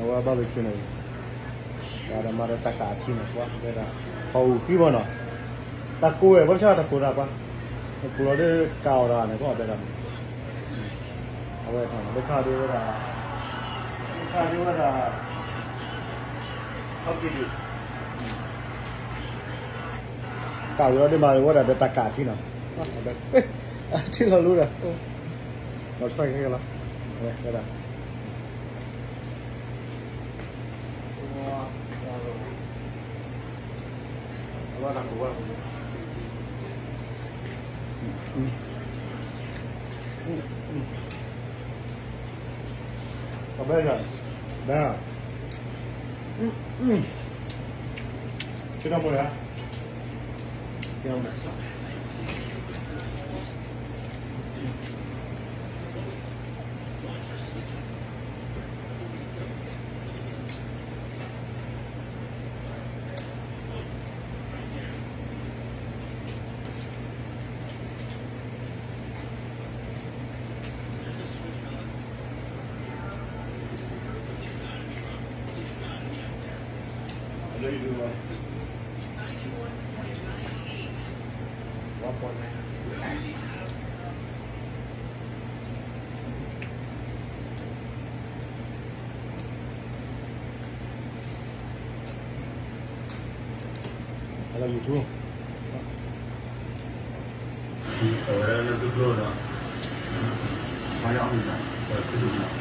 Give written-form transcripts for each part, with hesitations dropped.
What about the kid? Ada mara takati na kwa bera. Hau kibono. Takku e bolcha takku ra kwa. Takku lo de kao ra ne kwa bera. Awe thang dekha de ra. Dekha de ra. Hoki di. Kao lo de mara wa da takati na. Thi lo lu ra. Nó xoay cái là. Đây là. Apa nak buat? Apa ya? Dah. Kita mau ya? Kita mau. What point? Hello YouTube. Orang nak duduk dah. Banyak orang dah. Duduk dah.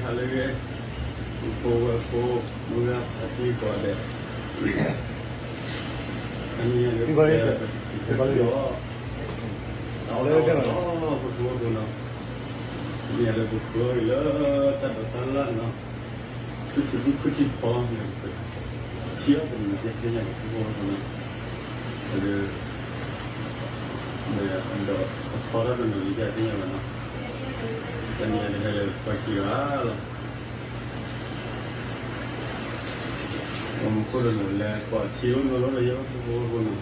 Halage, ko muna ati ko ale. Ani ya. Ini boleh ya? Boleh. Boleh kan? Oh, betul na. Ini ada buku ila tak salah na. Kuci pon ya. Siapa pun dia nya buku na. Ada orang yang lihat dia mana. Dan yang ada pakiral. Mungkin ada pakiran orang yang berbuat na.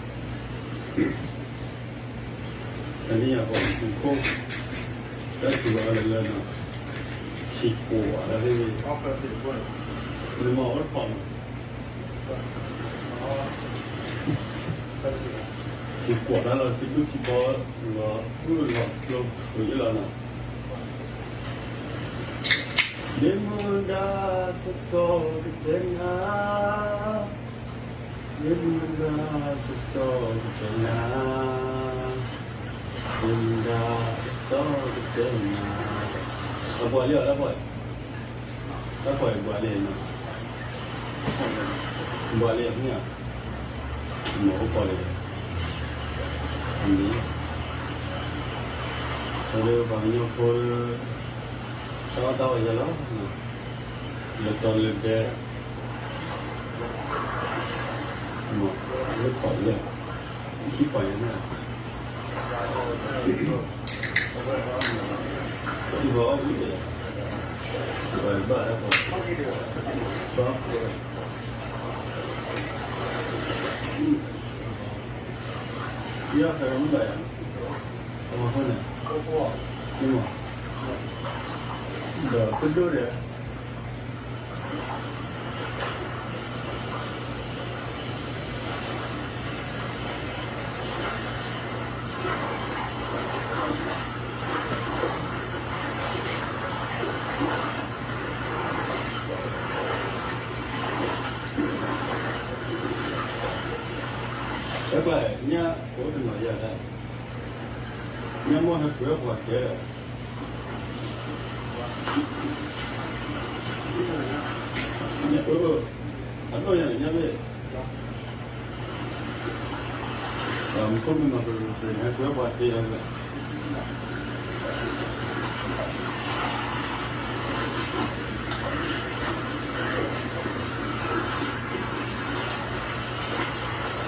Ini apa? Mungkin dah juga ada na. Siku ada ni. Apa siku? Lima orang pun. Siku ada lah. Siku siapa? Lo lah na. Demanda sesuatu tengah, demanda sesuatu tengah, demanda sesuatu tengah. Apa dia? Apa buat dia ni? Buat dia ni? Mau apa dia? Ini. Ada banyak pun. Tahu aja lah, betul lebih, betul je, siapa yang nak? Siapa orang ni? Siapa apa? Dia kerana apa ya? Apa mana? Semua. Dah tidur ya. Các bạn nha, cố đừng nói giờ đây. Nha mua hạt cửa quạt kia. Nha anh ơi nha về. Không được rồi hạt cửa quạt kia rồi.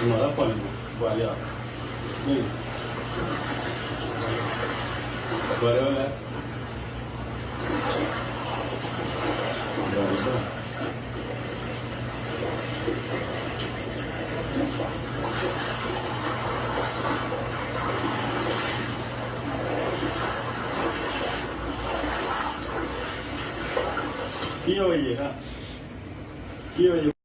Mở ra phần quả liệuนี่เปิดแล้วนะเดี๋ยวก็ 기어이가 기어이